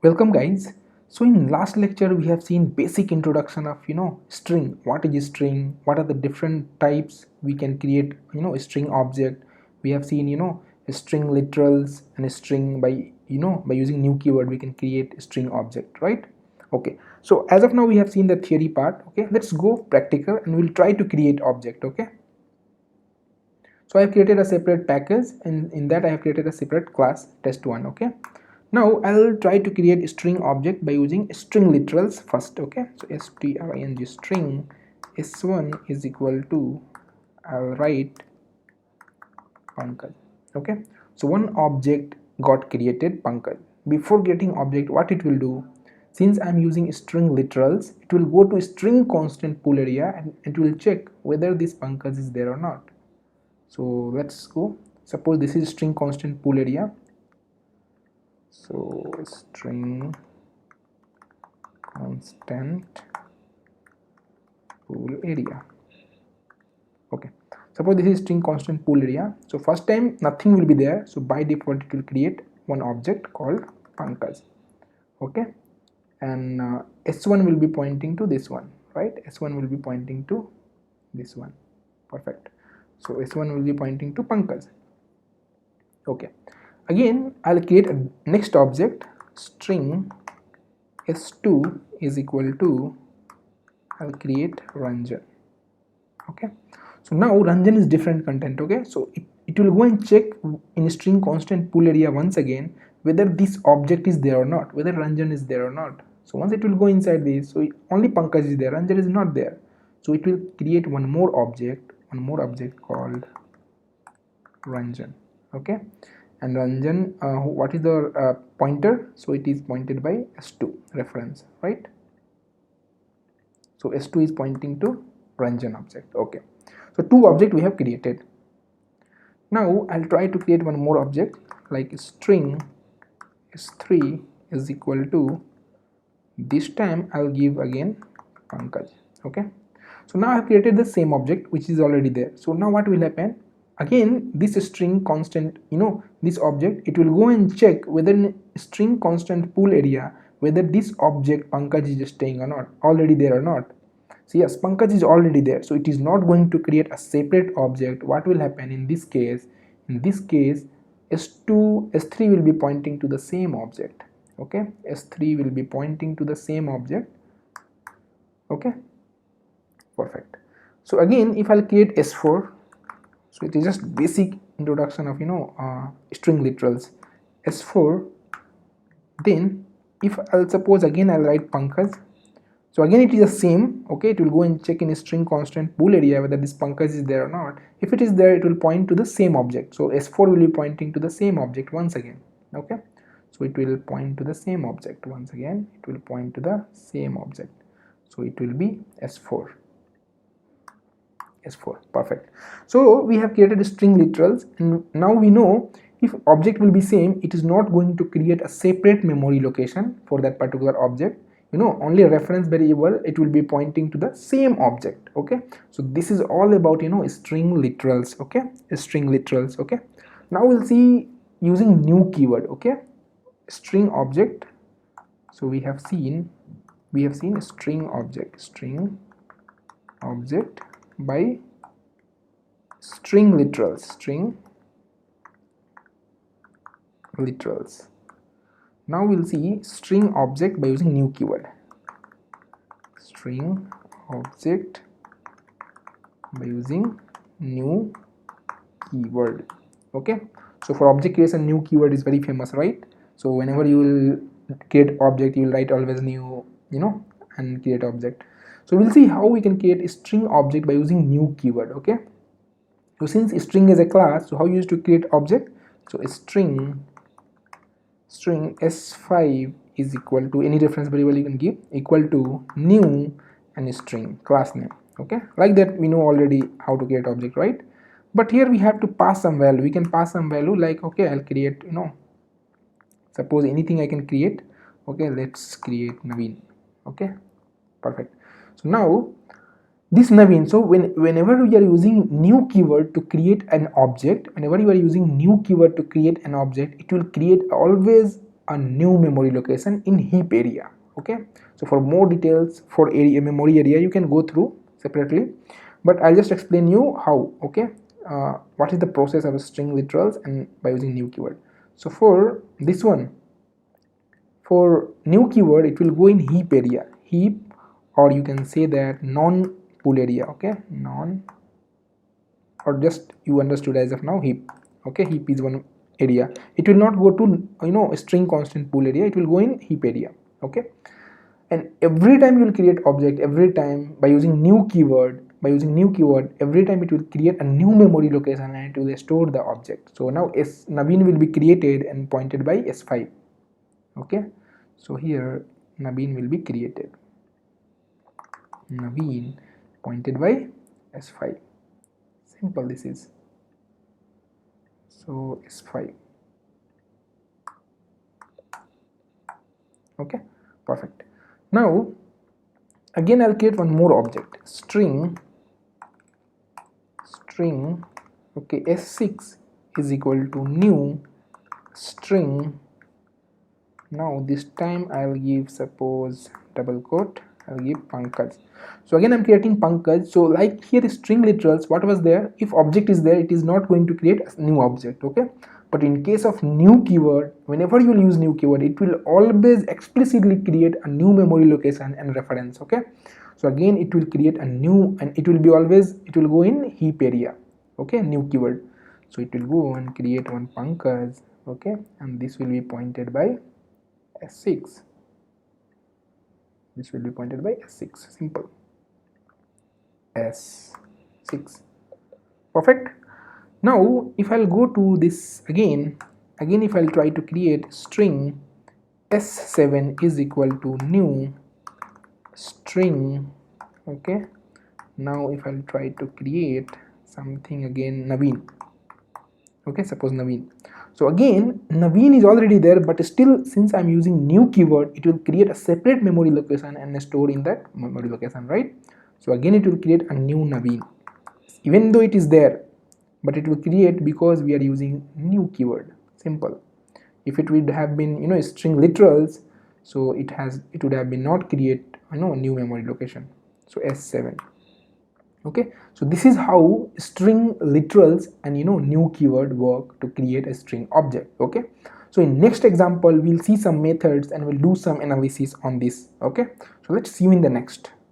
Welcome guys. So in last lecture we have seen basic introduction of string. What is a string? What are the different types we can create a string object? We have seen a string literals and a string by using new keyword we can create a string object, right? Okay. So as of now we have seen the theory part. Okay, let's go practical and we'll try to create object. Okay. So I have created a separate package and in that I have created a separate class test1. Okay, now I'll try to create a string object by using string literals first. Okay, so string string s1 is equal to, I'll write Pankaj. Okay, so one object got created, Pankaj. Before getting object, what it will do, since I'm using string literals, it will go to string constant pool area and it will check whether this Pankaj is there or not. So let's go. Suppose this is string constant pool area. So string constant pool area. Okay, suppose this is string constant pool area. So first time nothing will be there, so by default it will create one object called Pankaj. Okay, and s1 will be pointing to this one, right? S1 will be pointing to this one. Perfect. So s1 will be pointing to Pankaj. Okay, again I'll create a next object, string s2 is equal to, I'll create Ranjan. Okay, so now Ranjan is different content. Okay, so it will go and check in string constant pool area once again whether this object is there or not, whether Ranjan is there or not. So once it will go inside this, so only Pankaj is there, Ranjan is not there, so it will create one more object called Ranjan. Okay, and Ranjan, what is the pointer? So it is pointed by s2 reference, right? So s2 is pointing to Ranjan object. Okay, so two objects we have created. Now I'll try to create one more object like string s3 is equal to, this time I'll give again Pankaj. Okay, so now I've created the same object which is already there. So now what will happen, again this string constant, this object, it will go and check whether in string constant pool area whether this object Pankaj is staying or not, already there or not. So yes, Pankaj is already there, so it is not going to create a separate object. What will happen in this case, s2 s3 will be pointing to the same object. Okay, s3 will be pointing to the same object. Okay, perfect. So again if I'll create s4, so it is just basic introduction of string literals, s4, then if I'll suppose again I'll write Pankaj, so again it is the same. Okay, it will go and check in a string constant pool area whether this Pankaj is there or not. If it is there, it will point to the same object, so s4 will be pointing to the same object once again. Okay, so it will point to the same object once again, it will point to the same object, so it will be s4. Perfect. So we have created string literals, and now we know if object will be same, it is not going to create a separate memory location for that particular object. Only a reference variable, it will be pointing to the same object. Okay, so this is all about string literals. Okay, string literals. Okay, now we'll see using new keyword. Okay, string object. So we have seen string object by string literals. Now we'll see string object by using new keyword, string object by using new keyword. Okay, so for object creation, new keyword is very famous, right? So whenever you will create object, you will write always new, and create object. So we'll see how we can create a string object by using new keyword. Okay, so since string is a class, so how you used to create object? So a string s5 is equal to any reference variable you can give, equal to new and string class name. Okay, like that we know already how to create object, right? But here we have to pass some value. We can pass some value like, okay, I'll create, suppose anything I can create. Okay, let's create Naveen. Okay, perfect. So now this Naveen, so whenever we are using new keyword to create an object, it will create always a new memory location in heap area. Okay, so for more details for area, memory area, you can go through separately, but I'll just explain you how. Okay, what is the process of string literals and by using new keyword. So for this one, for new keyword, it will go in heap area, heap, or you can say that non pool area. Okay, non, or just you understood as of now heap. Okay, heap is one area. It will not go to string constant pool area, it will go in heap area. Okay, and every time you will create object, every time by using new keyword, every time it will create a new memory location and it will store the object. So now Naveen will be created and pointed by S5. Okay, so here Naveen will be created, Naveen pointed by S5. Simple this is. So S5. Okay, perfect. Now again I'll create one more object, string. Okay, S6 is equal to new string. Now this time I'll give, suppose, double quote, I'll give Pankaj. So again I'm creating Pankaj. So like here string literals, what was there, if object is there, it is not going to create a new object. Okay, but in case of new keyword, whenever you will use new keyword, it will always explicitly create a new memory location and reference. Okay, so again it will create a new, and it will be always, it will go in heap area. Okay, new keyword, so it will go and create one Pankaj. Okay, and this will be pointed by S6. This will be pointed by S6. Simple. S6. Perfect. Now if I'll go to this again if I'll try to create string, S7 is equal to new string. Okay, now if I'll try to create something again, Naveen. Okay, suppose Naveen. So again Naveen is already there, but still since I'm using new keyword, it will create a separate memory location and store in that memory location, right? So again it will create a new Naveen, even though it is there, but it will create because we are using new keyword. Simple. If it would have been string literals, so it would have been not create new memory location. So S7. Okay, so this is how string literals and new keyword work to create a string object. Okay, so in next example we'll see some methods and we'll do some analysis on this. Okay, so let's see you in the next.